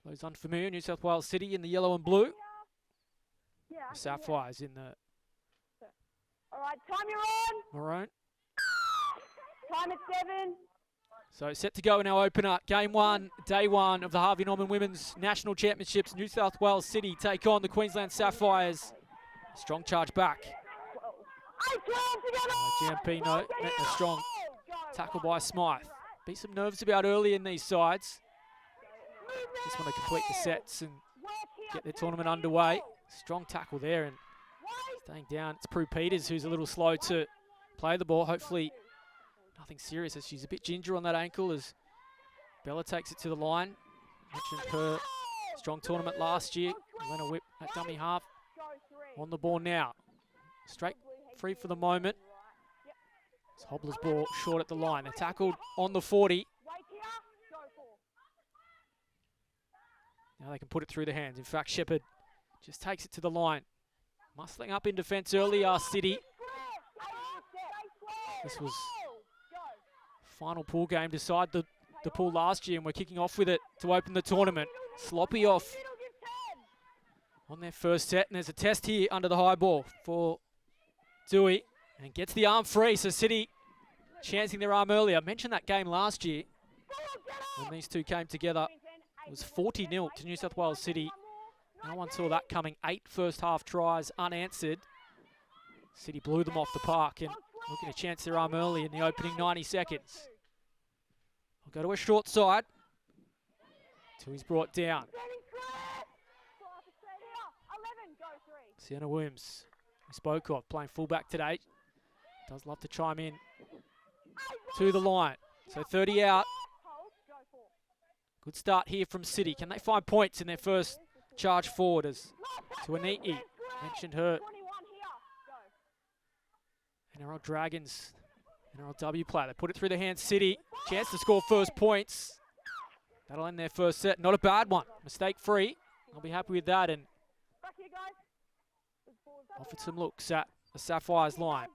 Those unfamiliar, New South Wales City in the yellow and blue. The Sapphires in the all right, time you're on. maroon. Time at 7. So set to go in our opener. Game 1, day 1 of the Harvey Norman Women's National Championships. New South Wales City take on the Queensland Sapphires. Strong charge back. Giampino met a strong tackle by Smythe. Be some nerves about early in these sides. Just want to complete the sets and get their tournament underway. Strong tackle there and staying down. It's Prue Peters who's a little slow to play the ball. Hopefully nothing serious as she's a bit ginger on that ankle as Bella takes it to the line. Mentioned her strong tournament last year. Lena Whip at dummy half. On the ball now. Straight free for the moment. It's Hobbler's ball short at the line. They're tackled on the 40. Now they can put it through the hands. In fact, Shepherd just takes it to the line. Muscling up in defence early, City. This was final pool game, decide the pool last year, and we're kicking off with it to open the tournament. Sloppy off on their first set, and there's a test here under the high ball for Dewey, and gets the arm free, so City chancing their arm earlier. I mentioned that game last year when these two came together. It was 40-0 to New South Wales City. No one saw that coming. 8 first half tries unanswered. City blew them off the park and looking to chance their arm early in the opening 90 seconds. I'll go to a short side. Tui's brought down. Sienna Williams, we spoke of, playing fullback today. Does love to chime in to the line. So 30 out. Good start here from City. Can they find points in their first charge forward as Tuaniti mentioned her NRL Dragons, NRLW player. They put it through the hands. City, chance to score first points. That'll end their first set. Not a bad one. Mistake free. I'll be happy with that and offered some looks at the Sapphires line.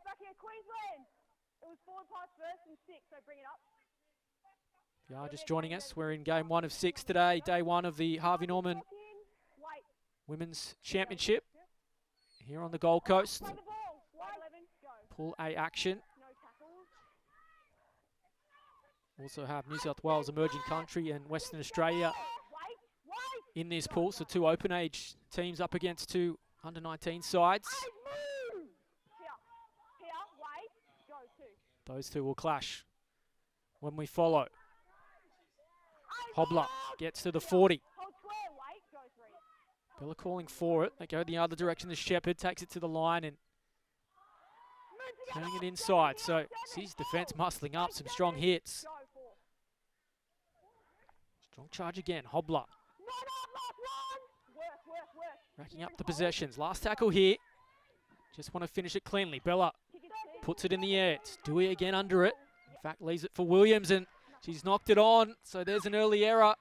If you are just joining us, we're in game 1 of 6 today, day 1 of the Harvey Norman Women's Championship here on the Gold Coast. Pool A action. Also have New South Wales Emerging Country and Western Australia in this pool, so 2 open age teams up against 2 under-19 sides. Those two will clash when we follow. Hobbler gets to the 40. Bella calling for it. They go the other direction. The Shepherd takes it to the line and turning it inside. So sees defence muscling up. Some strong hits. Strong charge again. Hobbler. Racking up the possessions. Last tackle here. Just want to finish it cleanly. Bella puts it in the air. It's Dewey again under it. In fact, leaves it for Williams and she's knocked it on. So there's an early error.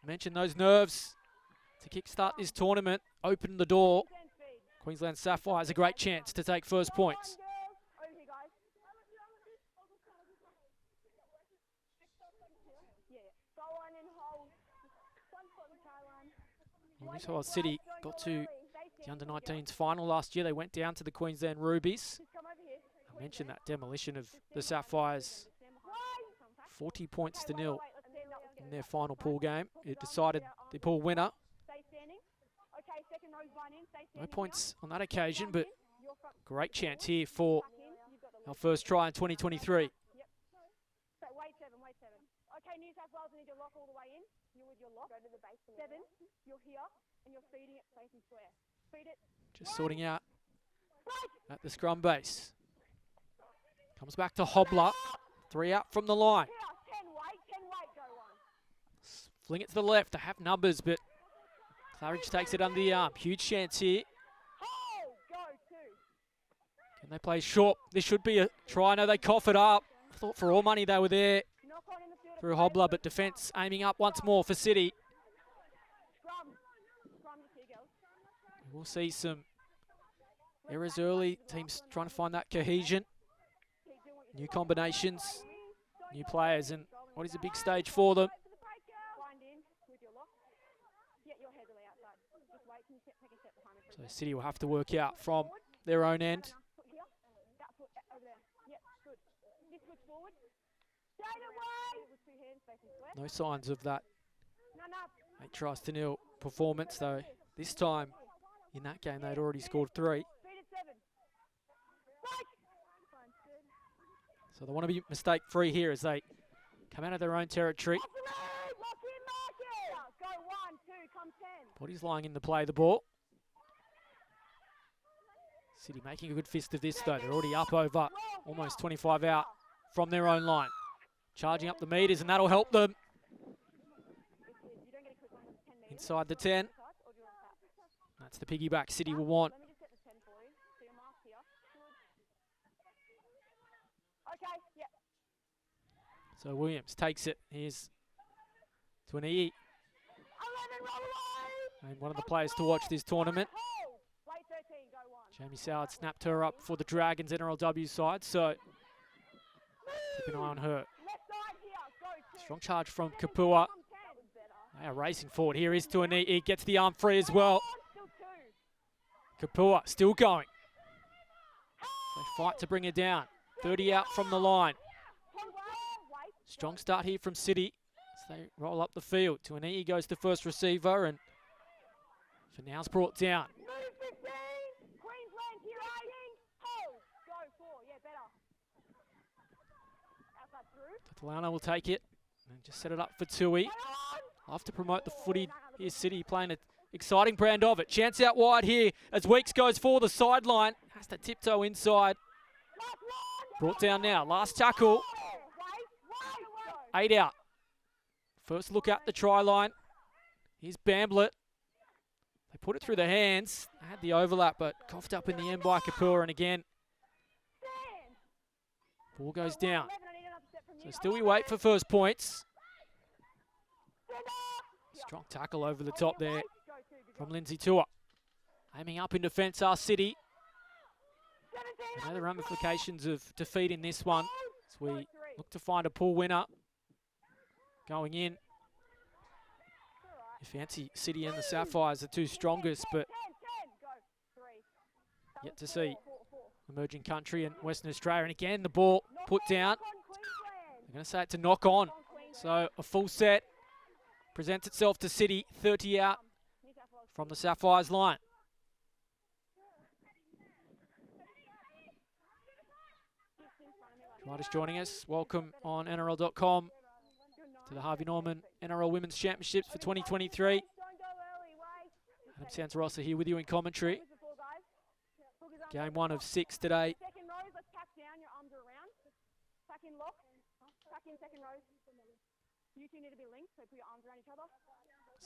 Mentioned those nerves to kickstart this tournament. Open the door. Queensland Sapphires a great chance to take first points. New South Wales City got to the under-19s final last year. They went down to the Queensland Rubies. I mentioned that demolition of the Sapphires. 40 points to 0 in their final pool game. It decided the pool winner. No points on that occasion, but great chance here for our first try in 2023. Okay, New South Wales, need your lock all the way in. You're with your lock. Go to the base. 7, you're here, and you're feeding it facing square. Feed it. Just sorting out at the scrum base. Comes back to Hobbler. 3 out from the line. 10 weight, go on. Fling it to the left to have numbers, but Claridge takes it under the arm. Huge chance here. Can they play short? This should be a try. No, they cough it up. Thought for all money they were there through Hobbler, but defence aiming up once more for City. We'll see some errors early. Teams trying to find that cohesion. New combinations, new players, and what is a big stage for them. So City will have to work out from their own end. No signs of that 8-0 performance though. This time in that game they'd already scored 3. So they want to be mistake free here as they come out of their own territory. Body's lying in the play, the ball. City making a good fist of this though. They're already up over almost 25 out from their own line. Charging up the meters and that'll help them. Inside the 10. That's the piggyback City will want. So Williams takes it. Here's to an E. And one of the players to watch this tournament. Jamie Soward snapped her up for the Dragons NRLW side, so keep an eye on her. Strong charge from Kapua. They are racing forward. Here is to an E. He gets the arm free as well. Kapua still going. They fight to bring her down. 30 out from the line. Strong start here from City as they roll up the field. To an E goes the first receiver and for now's brought down. Tatalana will take it and just set it up for Tui. Love to promote the footy. Here's City playing an exciting brand of it. Chance out wide here as Weeks goes for the sideline. Has to tiptoe inside. Brought down now. Last tackle. 8 out. First look at the try line. Here's Bamblett. They put it through the hands. They had the overlap, but coughed up in the end by Kapua. And again, ball goes down. So still we wait for first points. Strong tackle over the top there from Lindsay Tua. Aiming up in defence are City. I know the ramifications of defeat in this one as we look to find a pool winner going in. You fancy City and the Sapphires, the two strongest, but yet to see emerging country and Western Australia. And again, the ball put down. They're going to say it's a knock on. So a full set presents itself to City, 30 out from the Sapphires line. If you're just joining us, welcome on NRL.com to the Harvey Norman NRL Women's Championships for 2023. Adam Santarossa here with you in commentary. Game 1 of 6 today. Second rows, let's pack down your arms around. Pack in lock. Pack in second rows. You two need to be linked, so put your arms around each other.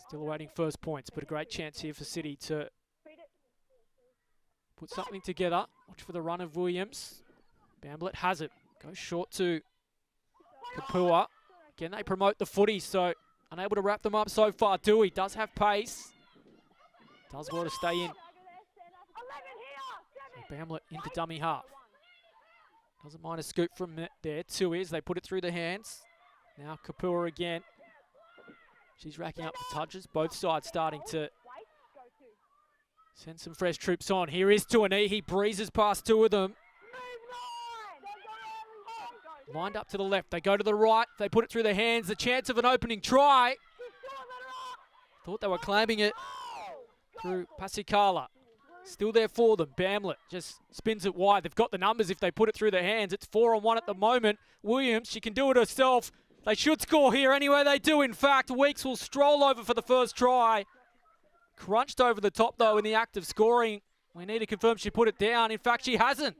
Still awaiting first points, but a great chance here for City to put something together. Watch for the run of Williams. Bamblett has it. Goes short to Kapua. Again, they promote the footy, so unable to wrap them up so far. Dewey does have pace. Does well to stay in. So Bamblett into dummy half. Doesn't mind a scoop from there. 2 is. They put it through the hands. Now Kapua again. She's racking up the touches. Both sides starting to send some fresh troops on. Here is Tuani. He breezes past 2 of them. Lined up to the left. They go to the right. They put it through their hands. The chance of an opening try. Thought they were claiming it through Pasikala. Still there for them. Bamblett just spins it wide. They've got the numbers if they put it through their hands. It's 4-on-1 at the moment. Williams, she can do it herself. They should score here anyway. They do, in fact. Weeks will stroll over for the first try. Crunched over the top, though, in the act of scoring. We need to confirm she put it down. In fact, she hasn't.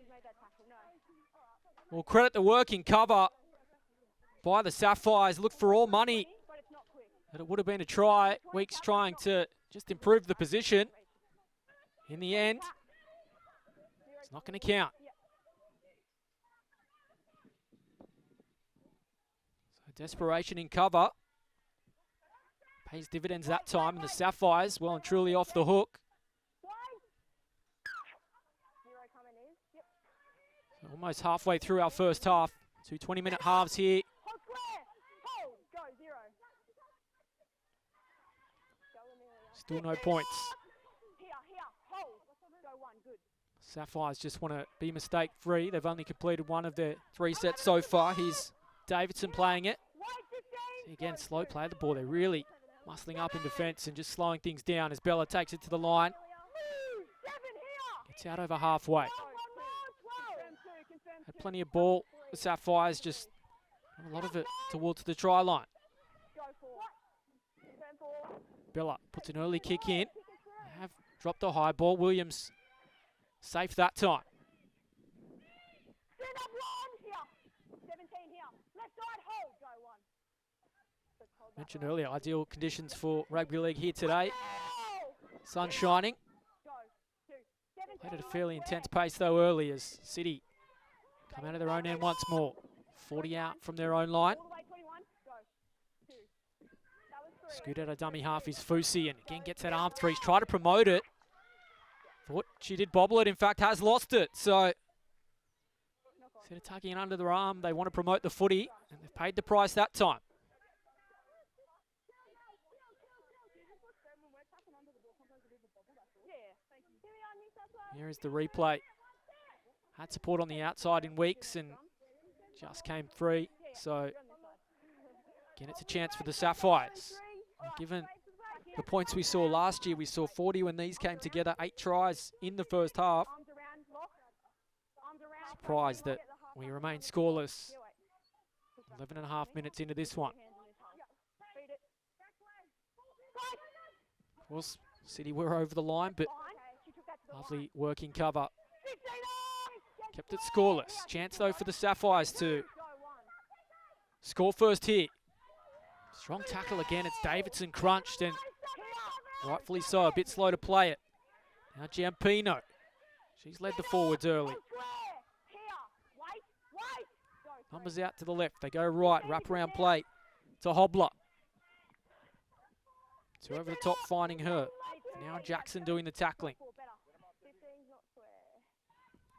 Well, credit the working cover by the Sapphires. Look for all money that it would have been a try. Weeks trying to just improve the position. In the end, it's not going to count. So desperation in cover pays dividends that time, and the Sapphires well and truly off the hook. So almost halfway through our first half. 2 20-minute halves here. Still no points. Sapphires just want to be mistake-free. They've only completed one of their 3 sets so far. Here's Davidson playing it. See, again, slow play of the ball. They're really muscling up in defence and just slowing things down as Bella takes it to the line. Gets out over halfway. Had plenty of ball. The Sapphires just a lot of it towards the try line. Bella puts an early kick in. They have dropped a high ball. Williams safe that time. Mentioned earlier, ideal conditions for rugby league here today. Sun shining. Played at a fairly intense pace though early as City come out of their own end once more. 40 out from their own line. Scoot out a dummy half is Fusi and again gets that arm three. He's tried to promote it. Thought she did bobble it, in fact has lost it. So instead of tucking it under the arm, they want to promote the footy and they've paid the price that time. Here is the replay. Had support on the outside in Weeks and just came free. So again, it's a chance for the Sapphires. And given the points we saw last year, we saw 40 when these came together, 8 tries in the first half. Surprised that we remain scoreless. 11 and a half minutes into this one. Of course, City were over the line, but lovely working cover. Kept it scoreless. Chance though for the Sapphires to score first here. Strong tackle again. It's Davidson crunched and rightfully so. A bit slow to play it. Now Giampino. She's led the forwards early. Numbers out to the left. They go right. Wrap around play to Hobler. 2 over the top finding her. Now Jackson doing the tackling.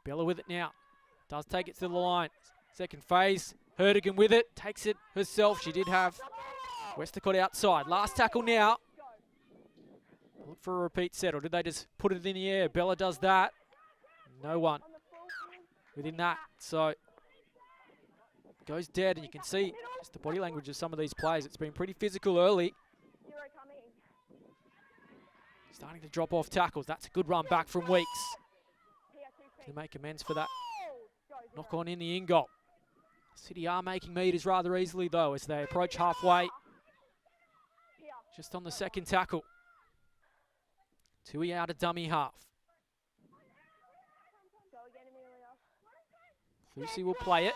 Bella with it now. Does take it to the line. Second phase. Hertigan with it. Takes it herself. She did have Westacott outside. Last tackle now. Look for a repeat set, or did they just put it in the air? Bella does that. No one within that. So goes dead, and you can see just the body language of some of these players. It's been pretty physical early. Starting to drop off tackles. That's a good run back from Weeks to make amends for that knock on in the in goal. City are making meters rather easily though as they approach halfway. Just on the second tackle. Tui out of dummy half. Fusi will play it.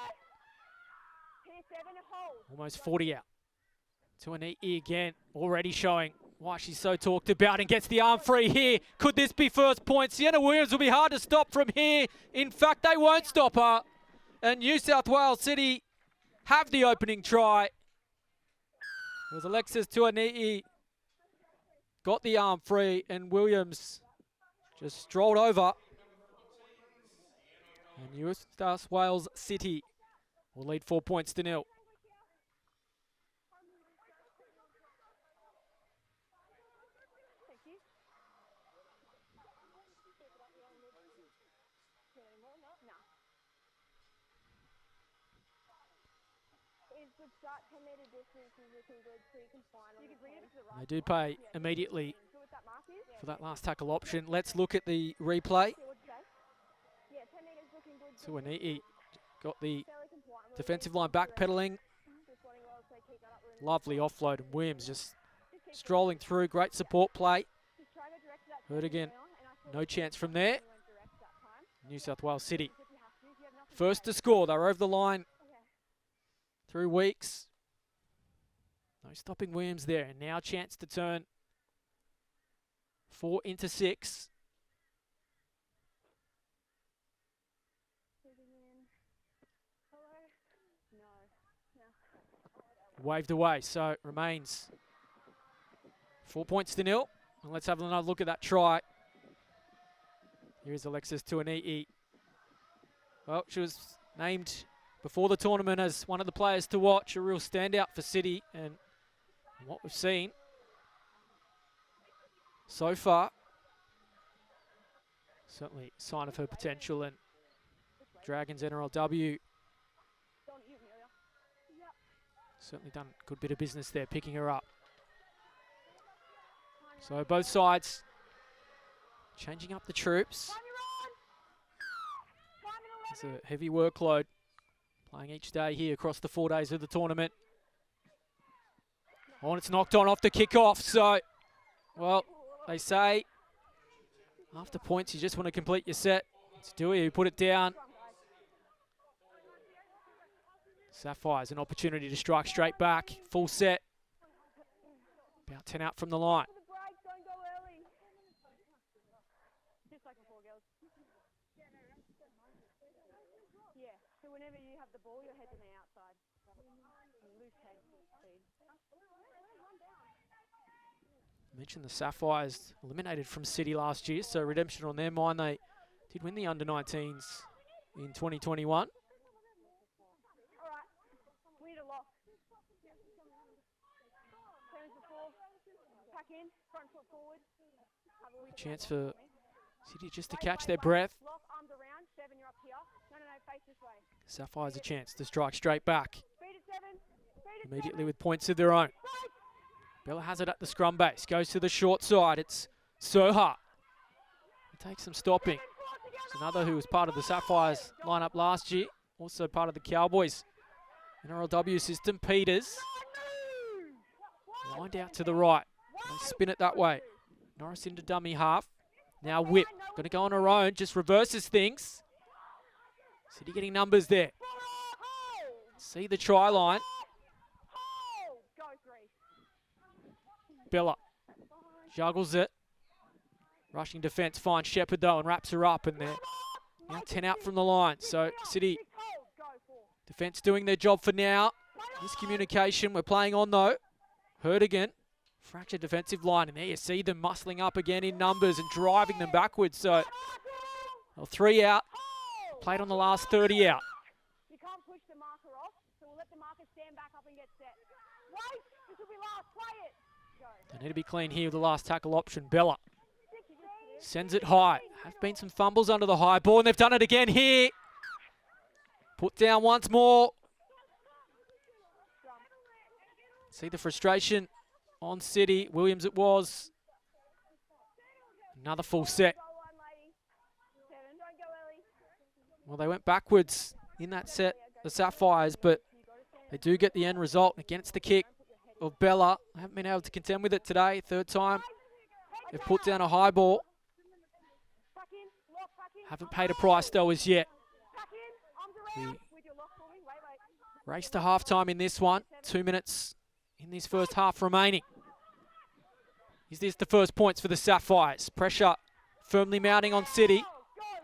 Almost 40 out. Tuaniti again, already showing why she's so talked about and gets the arm free here. Could this be first point? Sienna Williams will be hard to stop from here. In fact, they won't stop her. And New South Wales City have the opening try. It was Alexis Tuaniti got the arm free and Williams just strolled over. And New South Wales City will lead 4 points to 0. They do pay immediately for that last tackle option. Let's look at the replay. Tuaniti got the defensive line backpedaling. Lovely offload, and Williams just strolling through. Great support play. Hertigan, no chance from there. New South Wales City first to score. They're over the line through Weeks. No stopping Williams there. And now chance to turn 4 into 6. Waved away, so it remains 4 points to 0. And let's have another look at that try. Here's Alexis Tuaniti. Well, she was named before the tournament as one of the players to watch, a real standout for City, and what we've seen so far, Certainly a sign of her potential, and Dragons NRLW certainly done a good bit of business there, picking her up. So both sides changing up the troops. It's a heavy workload playing each day here across the 4 days of the tournament. Oh, and it's knocked on off the kickoff. So, well, they say after points you just want to complete your set. It's Dewey who put it down. Sapphires an opportunity to strike straight back. Full set. About 10 out from the line. So whenever you have the ball, your head's on the outside. Loose head speed. I mentioned the Sapphires eliminated from City last year, so redemption on their mind. They did win the under-19s in 2021. All right, we need a lock. Turns to four, pack in, front foot forward. Chance for City just to catch their breath. Lock, arms around, 7, you're up here. No, face this way. Sapphires a chance to strike straight back. Speed at 7. Immediately with points of their own. Bella has it at the scrum base. Goes to the short side. It's Soha. Takes some stopping. It's another who was part of the Sapphires lineup last year. Also part of the Cowboys NRLW system. Peters. Lined out to the right. They spin it that way. Norris into dummy half. Now Whip. Going to go on her own. Just reverses things. City getting numbers there. See the try line. Bella juggles it. Rushing defence finds Shepherd though and wraps her up, and they're now 10 out from the line. So City defence doing their job for now. Miscommunication. We're playing on though. Herdigan. Fractured defensive line, and there you see them muscling up again in numbers and driving them backwards. So, well, 3 out. Played on the last 30 out. You can't push the marker off, so we'll let the marker stand back up and get set. Wait, this will be last, play it. Go. They need to be clean here with the last tackle option. Bella sends it high. Have been some fumbles under the high ball, and they've done it again here. Put down once more. See the frustration on City. Williams it was. Another full set. Well, they went backwards in that set, the Sapphires, but they do get the end result against the kick of Bella. They haven't been able to contend with it today. Third time they've put down a high ball. Haven't paid a price though as yet. We race to halftime in this one. 2 minutes in this first half remaining. Is this the first points for the Sapphires? Pressure firmly mounting on City.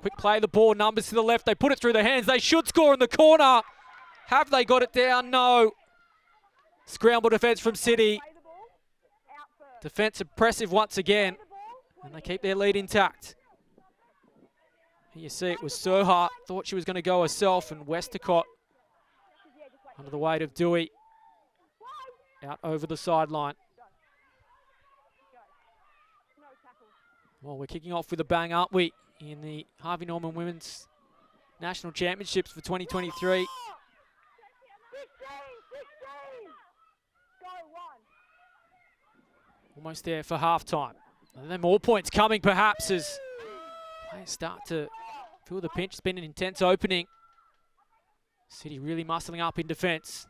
Quick play of the ball, numbers to the left. They put it through their hands. They should score in the corner. Have they got it down? No. Scramble defence from City. Defence impressive once again. And they keep their lead intact. Here you see it was Soha. Thought she was going to go herself, and Westacott under the weight of Dewey. Out over the sideline. Well, we're kicking off with a bang, aren't we? In the Harvey Norman Women's National Championships for 2023. Almost there for halftime. And then more points coming perhaps as players start to feel the pinch. It's been an intense opening. City really muscling up in defence.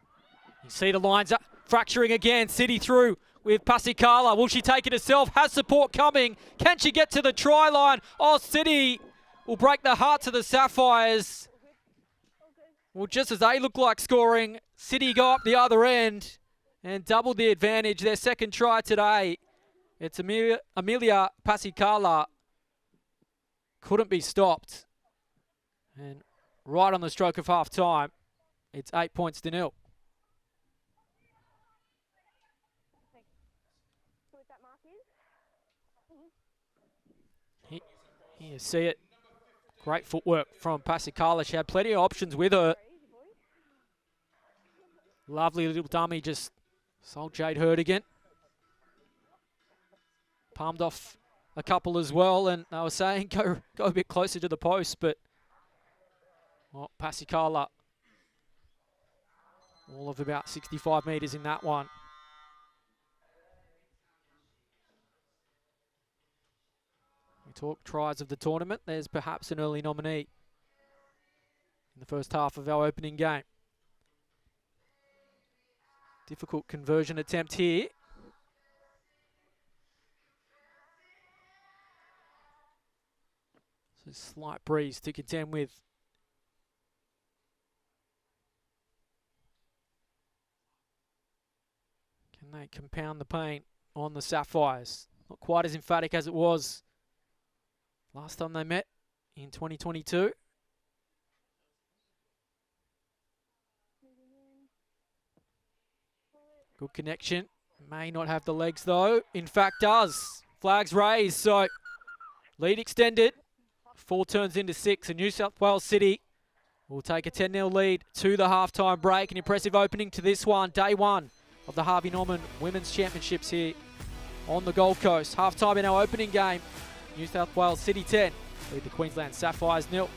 You see the lines up, fracturing again. City through with Pasikala. Will she take it herself? Has support coming. Can she get to the try line? Oh, City will break the hearts of the Sapphires. Well, just as they look like scoring, City go up the other end and double the advantage. Their second try today. It's Amelia Pasikala. Couldn't be stopped. And right on the stroke of half time, it's 8 points to 0. Here you see it. Great footwork from Pasikala. She had plenty of options with her. Lovely little dummy, just sold Jade Herdigan. Palmed off a couple as well, and they were saying go a bit closer to the post, but Pasikala, all of about 65 metres in that one. We talk tries of the tournament. There's perhaps an early nominee in the first half of our opening game. Difficult conversion attempt here. So slight breeze to contend with. Can they compound the pain on the Sapphires? Not quite as emphatic as it was last time they met in 2022. Good connection. May not have the legs though. In fact does. Flags raised, so lead extended. 4 turns into 6, and New South Wales City will take a 10-0 lead to the halftime break. An impressive opening to this one, day 1 of the Harvey Norman Women's Championships here on the Gold Coast. Halftime in our opening game, New South Wales City 10, lead the Queensland Sapphires 0.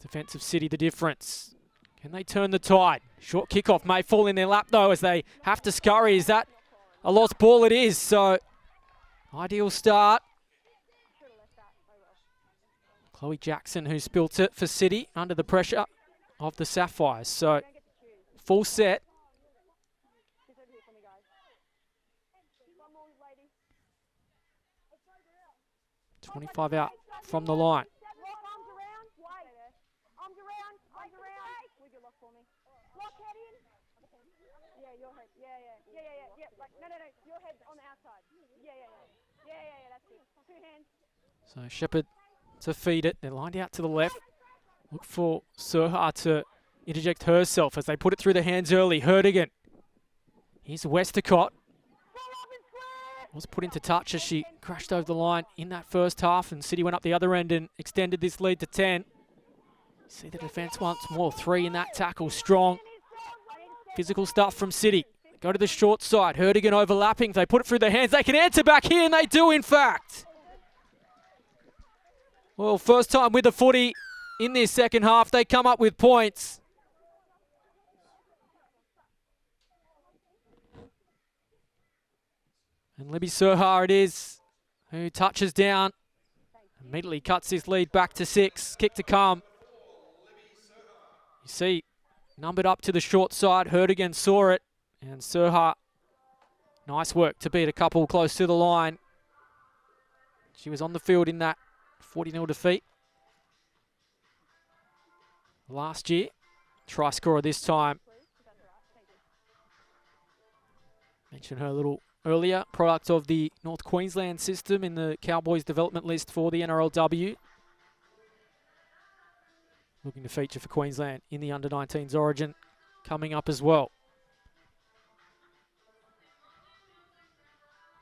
Defensive City the difference. Can they turn the tide? Short kickoff may fall in their lap though as they have to scurry. Is that a lost ball? It is, so ideal start. Chloe Jackson, who spilt it for City under the pressure of the Sapphires. So full set. 25 out from the line. So Shepherd to feed it. They're lined out to the left. Look for Surha to interject herself as they put it through the hands early. Herdigan. Here's Westacott. Was put into touch as she crashed over the line in that first half, and City went up the other end and extended this lead to 10. See the defence once more. 3 in that tackle. Strong. Physical stuff from City. Go to the short side. Herdigan overlapping. They put it through their hands. They can answer back here, and they do, in fact. Well, first time with the footy in this second half. They come up with points. And Libby Surha it is, who touches down. Immediately cuts his lead back to 6. Kick to come. You see, numbered up to the short side. Herdigan saw it. And Surha, nice work to beat a couple close to the line. She was on the field in that 40-0 defeat last year. Try scorer this time. Mentioned her a little earlier. Product of the North Queensland system in the Cowboys development list for the NRLW. Looking to feature for Queensland in the under-19s origin coming up as well.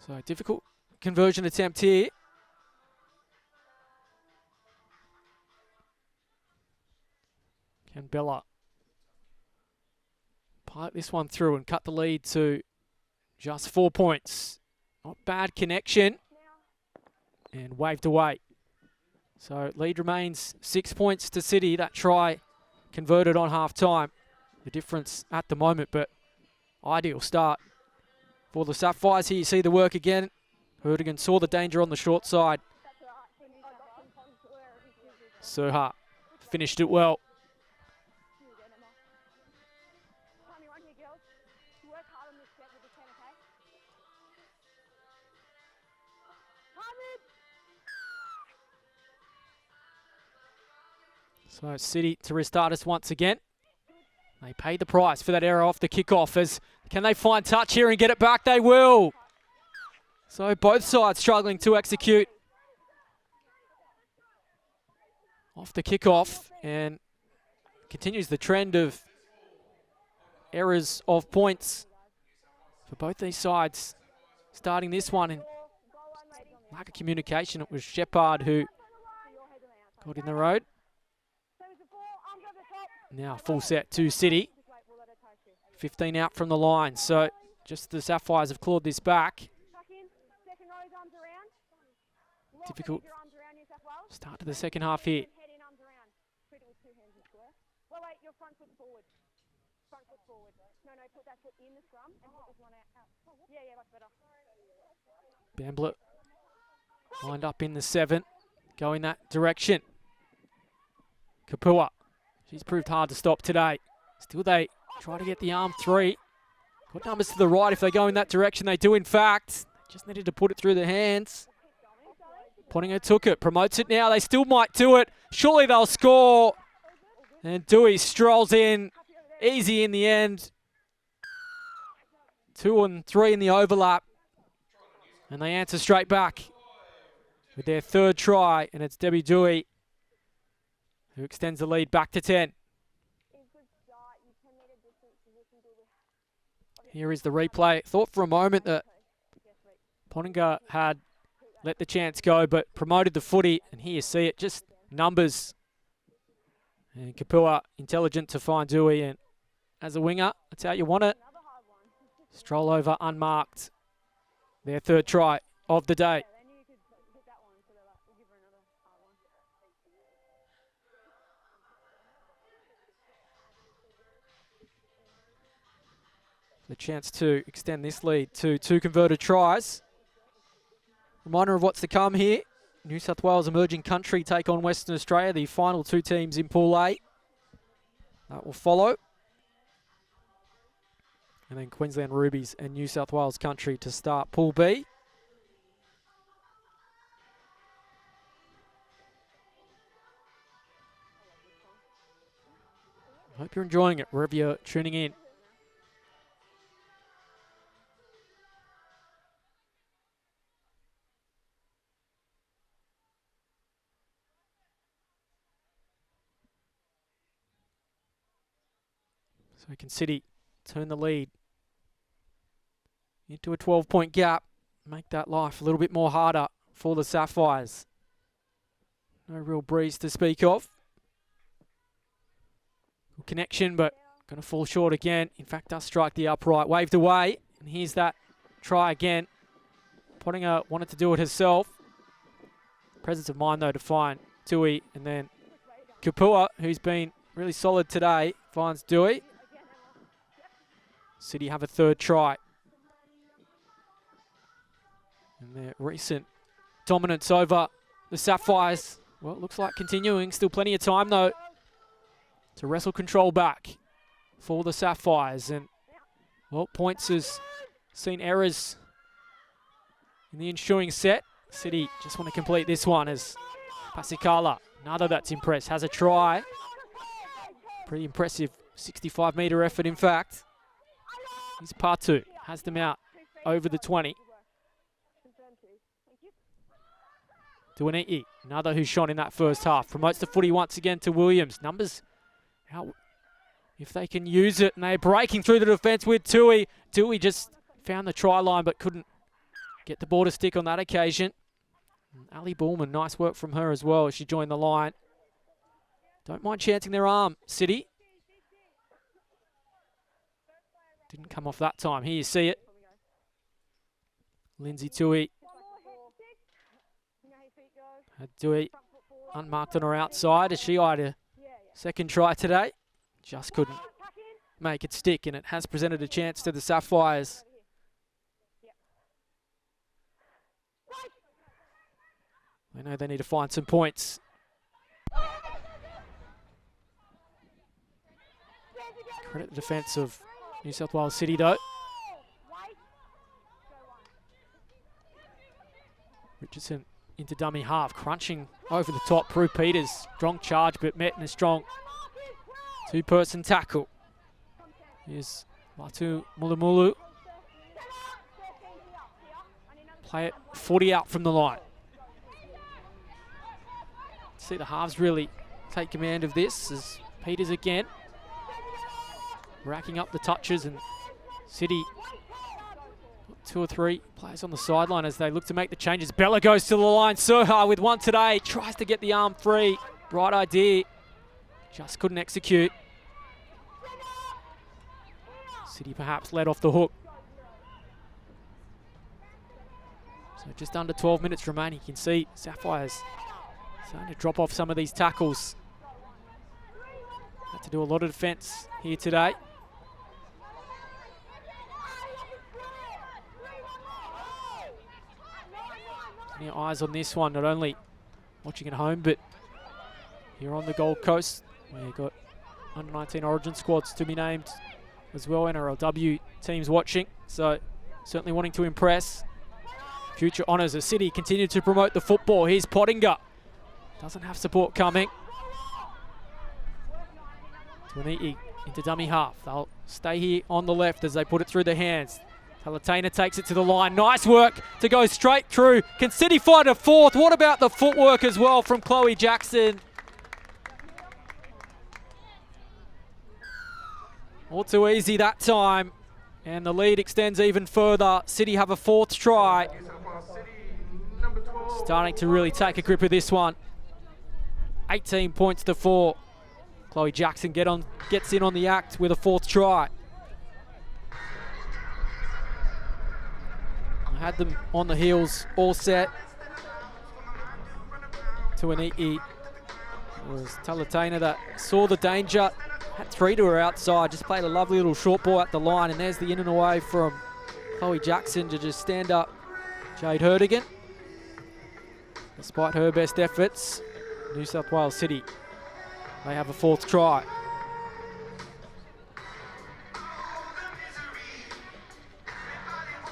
So difficult conversion attempt here. Can Bella pilot this one through and cut the lead to just 4 points? Not bad connection. And waved away. So lead remains 6 points to City. That try converted on half time. The difference at the moment, but ideal start for the Sapphires. Here you see the work again. Herdigan saw the danger on the short side. Surha finished it well. So City to restart us once again. They pay the price for that error off the kickoff. As can they find touch here and get it back? They will. So both sides struggling to execute off the kickoff, and continues the trend of errors of points for both these sides. Starting this one in lack of communication, it was Shepherd who got in the road. Now full set to City. 15 out from the line. So just the Sapphires have clawed this back. Difficult Your arms around New South Wales. start to the second half here. Head in, arms around. Treat it with 2 hands and square. Well, wait, your front foot forward. Front foot forward. No, put that foot in the scrum and put this one out. Yeah, much better. Bambler lined up in the 7, going that direction. Kapua, she's proved hard to stop today. Still they try to get the arm 3. Got numbers to the right if they go in that direction. They do in fact. Just needed to put it through the hands. Pottinger took it, promotes it now. They still might do it. Surely they'll score. And Dewey strolls in, easy in the end. 2 and 3 in the overlap. And they answer straight back with their 3rd try. And it's Debbie Dewey who extends the lead back to 10. Here is the replay. Thought for a moment that Pottinger had let the chance go, but promoted the footy. And here you see it, just numbers. And Kapua intelligent to find Dewey. And as a winger, that's how you want it. Stroll over unmarked. Their 3rd try of the day. The chance to extend this lead to 2 converted tries. Reminder of what's to come here. New South Wales emerging country take on Western Australia, the final 2 teams in Pool A. That will follow. And then Queensland Rubies and New South Wales country to start Pool B. Hope you're enjoying it wherever you're tuning in. So can City turn the lead into a 12-point gap, make that life a little bit more harder for the Sapphires. No real breeze to speak of. Good connection, but going to fall short again. In fact, does strike the upright, waved away, and here's that try again. Pottinger wanted to do it herself. Presence of mind, though, to find Dewey, and then Kapua, who's been really solid today, finds Dewey. City have a 3rd try. And their recent dominance over the Sapphires, well, it looks like continuing. Still plenty of time, though, to wrestle control back for the Sapphires. And, well, Points has seen errors in the ensuing set. City just want to complete this one as Pasikala, another that's impressed, has a try. Pretty impressive 65-metre effort, in fact. Here's Patu, has them out over the 20. Duaniti, another who shone in that first half. Promotes the footy once again to Williams. Numbers out if they can use it. And they're breaking through the defence with Tui. Tui just found the try line but couldn't get the ball to stick on that occasion. And Ali Bullman, nice work from her as well as she joined the line. Don't mind chancing their arm, City. Didn't come off that time. Here you see it. Lindsay Tui. Had Tui unmarked on her outside as she eyed a 2nd try today. Just couldn't make it stick, and it has presented a chance to the Sapphires. They know they need to find some points. Credit the defence of New South Wales City, though. Richardson into dummy half, crunching over the top. Prue Peters, strong charge, but met in a strong 2-person tackle. Here's Latu Mulamulu. Play it 40 out from the line. See the halves really take command of this as Peters again racking up the touches, and City 2 or 3 players on the sideline as they look to make the changes. Bella goes to the line. Soha with one today. Tries to get the arm free. Bright idea. Just couldn't execute. City perhaps let off the hook. So just under 12 minutes remaining. You can see Sapphires starting to drop off some of these tackles. Had to do a lot of defence here today. Any eyes on this one, not only watching at home, but here on the Gold Coast, where you've got under 19 Origin squads to be named as well, NRLW teams watching, so certainly wanting to impress. Future honours as City continue to promote the football. Here's Pottinger, doesn't have support coming. Tuaniti into dummy half. They'll stay here on the left as they put it through their hands. Talatena takes it to the line. Nice work to go straight through. Can City find a fourth? What about the footwork as well from Chloe Jackson? All too easy that time. And the lead extends even further. City have a fourth try. Starting to really take a grip of this one. 18 points to 4. Chloe Jackson gets in on the act with a fourth try. I had them on the heels, all set. Tuaniti. It was Talatena that saw the danger. Had 3 to her outside, just played a lovely little short ball at the line, and there's the in and away from Chloe Jackson to just stand up Jade Herdigan. Despite her best efforts, New South Wales City, they have a fourth try.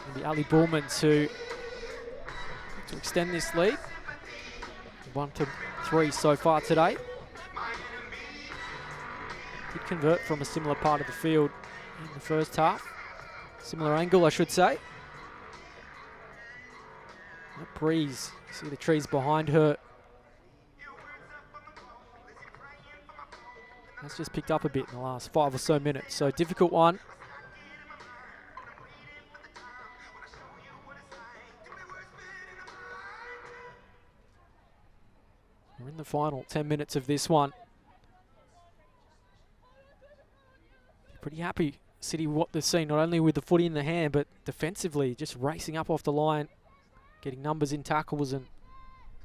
It'll be Ali Bullman to extend this lead. 1-3 so far today. Did convert from a similar part of the field in the first half. Similar angle, I should say. That breeze, see the trees behind her. That's just picked up a bit in the last 5 or so minutes. So difficult one. We're in the final 10 minutes of this one. Pretty happy, City, what they've seen, not only with the footy in the hand, but defensively, just racing up off the line, getting numbers in tackles and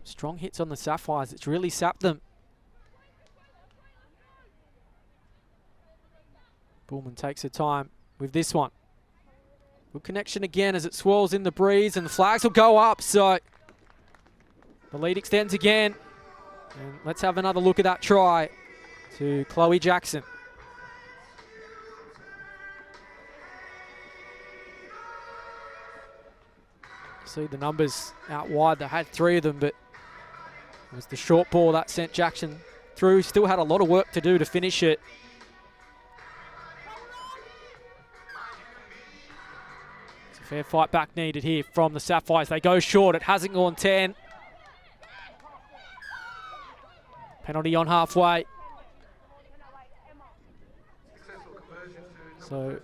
strong hits on the Sapphires. It's really sapped them. Bullman takes her time with this one. Good connection again as it swirls in the breeze, and the flags will go up, so the lead extends again. And let's have another look at that try to Chloe Jackson. See the numbers out wide. They had 3 of them, but it was the short ball that sent Jackson through. Still had a lot of work to do to finish it. It's a fair fight back needed here from the Sapphires. They go short. It hasn't gone 10. Penalty on halfway. So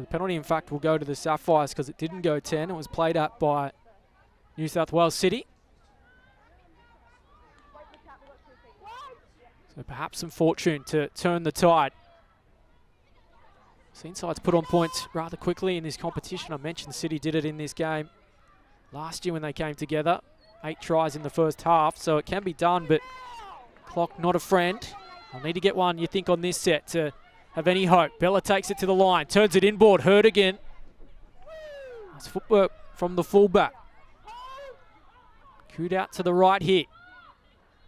the penalty, in fact, will go to the Sapphires because it didn't go 10. It was played at by New South Wales City. So perhaps some fortune to turn the tide. Seen sides put on points rather quickly in this competition. I mentioned City did it in this game last year when they came together. 8 tries in the first half, so it can be done, but clock not a friend. I'll need to get one, you think, on this set to have any hope. Bella takes it to the line, turns it inboard, hurt again. Nice footwork from the fullback. Cooed out to the right here.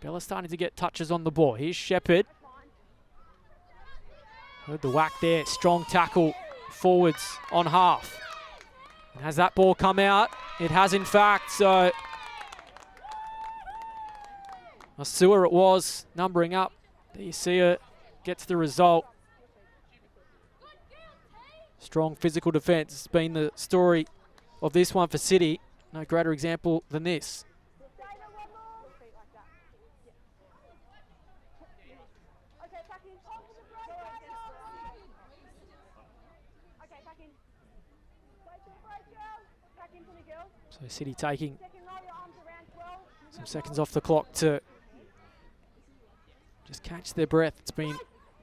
Bella starting to get touches on the ball. Here's Shepherd. Heard the whack there. Strong tackle forwards on half. And has that ball come out? It has, in fact. So Masua it was, numbering up. There you see her. Gets the result. Strong physical defence has been the story of this one for City. No greater example than this. So City taking some seconds off the clock to just catch their breath. It's been a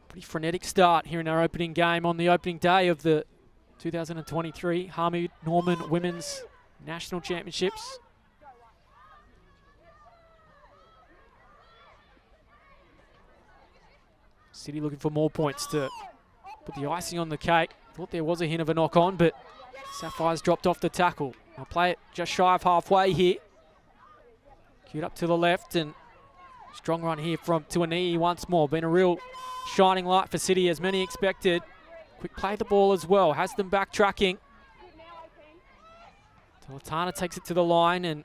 pretty frenetic start here in our opening game on the opening day of the 2023 Harvey Norman Women's National Championships. City looking for more points to put the icing on the cake. Thought there was a hint of a knock on, but Sapphires dropped off the tackle. I'll play it just shy of halfway here. Queued up to the left, and strong run here from Tuanei once more. Been a real shining light for City, as many expected. Quick play the ball as well, has them backtracking. Talatana takes it to the line, and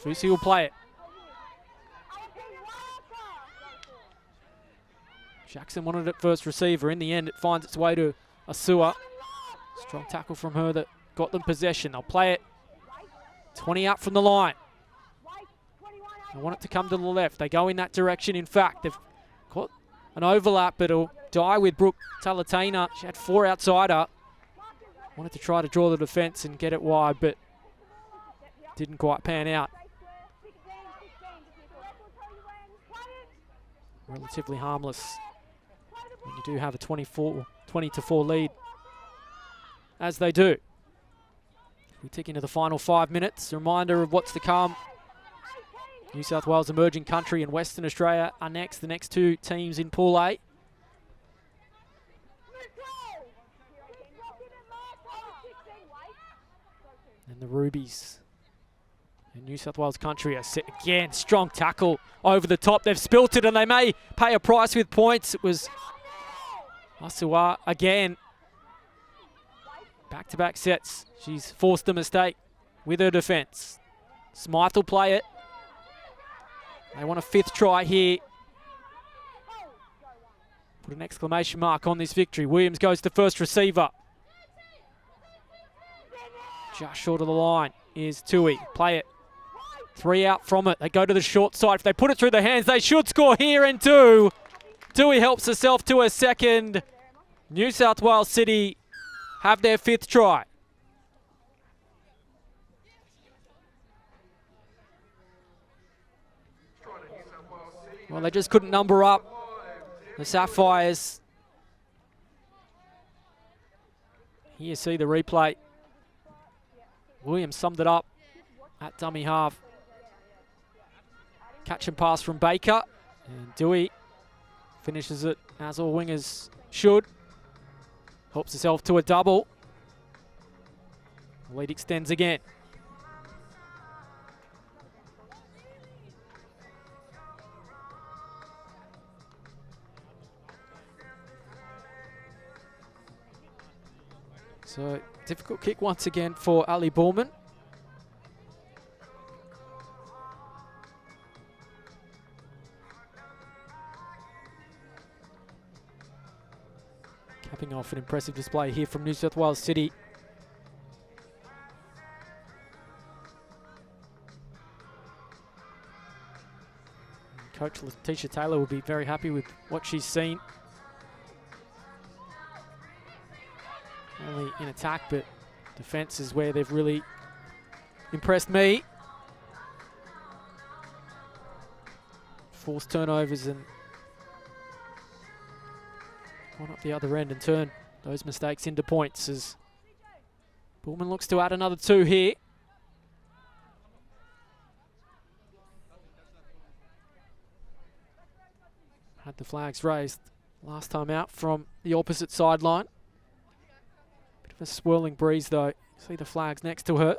Fusi will play it. Jackson wanted it first receiver. In the end, it finds its way to Asua. Strong tackle from her that got them possession. They'll play it 20 out from the line. They want it to come to the left. They go in that direction. In fact, they've got an overlap, but it'll die with Brooke Talatana. She had 4 outside her. Wanted to try to draw the defence and get it wide, but didn't quite pan out. Relatively harmless when you do have a 20-4 lead, as they do. We tick into the final 5 minutes. A reminder of what's to come. New South Wales Emerging Country and Western Australia are next. The next 2 teams in Pool A. And the Rubies and New South Wales Country are set again. Strong tackle over the top. They've spilt it, and they may pay a price with points. It was Asua again. Back-to-back sets. She's forced a mistake with her defence. Smythe will play it. They want a 5th try here. Put an exclamation mark on this victory. Williams goes to first receiver. Just short of the line is Tui. Play it. 3 out from it. They go to the short side. If they put it through the hands, they should score here and do. Tui helps herself to her second. New South Wales City have their 5th try. Well, they just couldn't number up the Sapphires. Here you see the replay. Williams summed it up at dummy half. Catch and pass from Baker. And Dewey finishes it as all wingers should. Helps herself to a double. The lead extends again. So, difficult kick once again for Ali Borman. Capping off an impressive display here from New South Wales City. Coach Letitia Taylor will be very happy with what she's seen. Only in attack, but defence is where they've really impressed me. Forced turnovers and gone up the other end and turn those mistakes into points as Bullman looks to add another 2 here. Had the flags raised last time out from the opposite sideline. Bit of a swirling breeze though. See the flags next to her.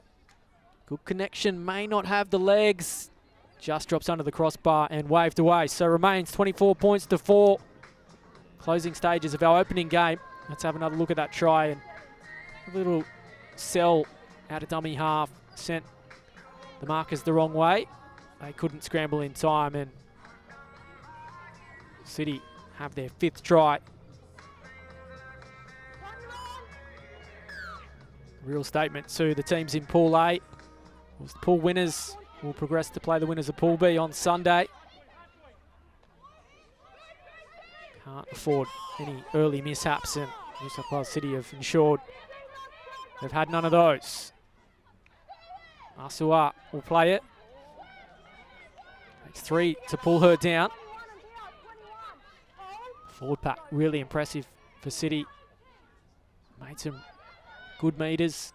Good connection, may not have the legs. Just drops under the crossbar and waved away. So remains 24 points to 4. Closing stages of our opening game. Let's have another look at that try. And a little sell out of dummy half. Sent the markers the wrong way. They couldn't scramble in time, and City have their 5th try. Real statement to the teams in Pool A. The pool winners will progress to play the winners of Pool B on Sunday. Can't afford any early mishaps, and New South Wales City have ensured They've had none of those. Asua will play it. Takes 3 to pull her down. Forward pack, really impressive for City. Made some good meters.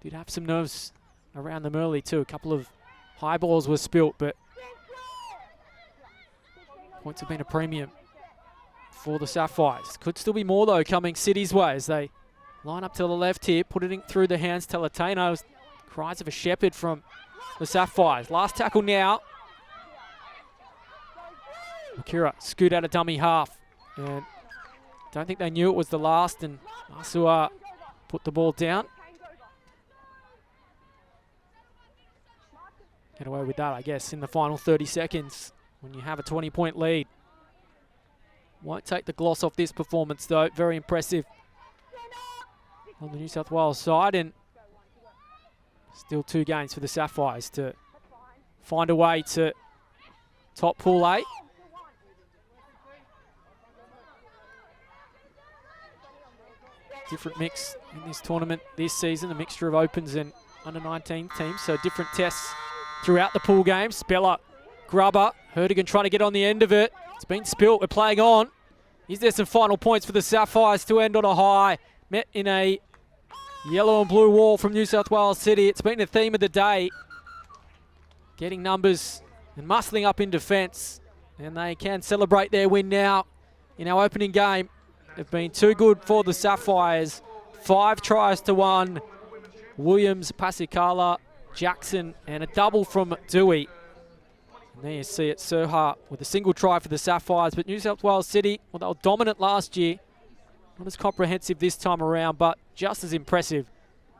Did have some nerves around them early too. A couple of high balls were spilt, but points have been a premium for the Sapphires. Could still be more though coming City's way as they line up to the left here, put it through the hands. Talatano, cries of a shepherd from the Sapphires. Last tackle now. Akira scoot out a dummy half, and don't think they knew it was the last, and Asua put the ball down. Get away with that, I guess, in the final 30 seconds when you have a 20-point lead. Won't take the gloss off this performance, though. Very impressive on the New South Wales side, and still 2 games for the Sapphires to find a way to top Pool 8. Different mix in this tournament this season, a mixture of opens and under-19 teams, so different tests throughout the pool game. Speller, grubber, Hertigan trying to get on the end of it. It's been spilt, we're playing on. Is there some final points for the Sapphires to end on a high? Met in a yellow and blue wall from New South Wales City. It's been the theme of the day. Getting numbers and muscling up in defence. And they can celebrate their win now in our opening game. They've been too good for the Sapphires. 5 tries to 1. Williams, Pasikala, Jackson, and a double from Dewey. And there you see it, Surha with a single try for the Sapphires. But New South Wales City, well, they were dominant last year. Not as comprehensive this time around, but just as impressive.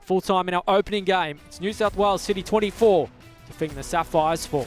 Full time in our opening game. It's New South Wales City 24, defeating the Sapphires 4.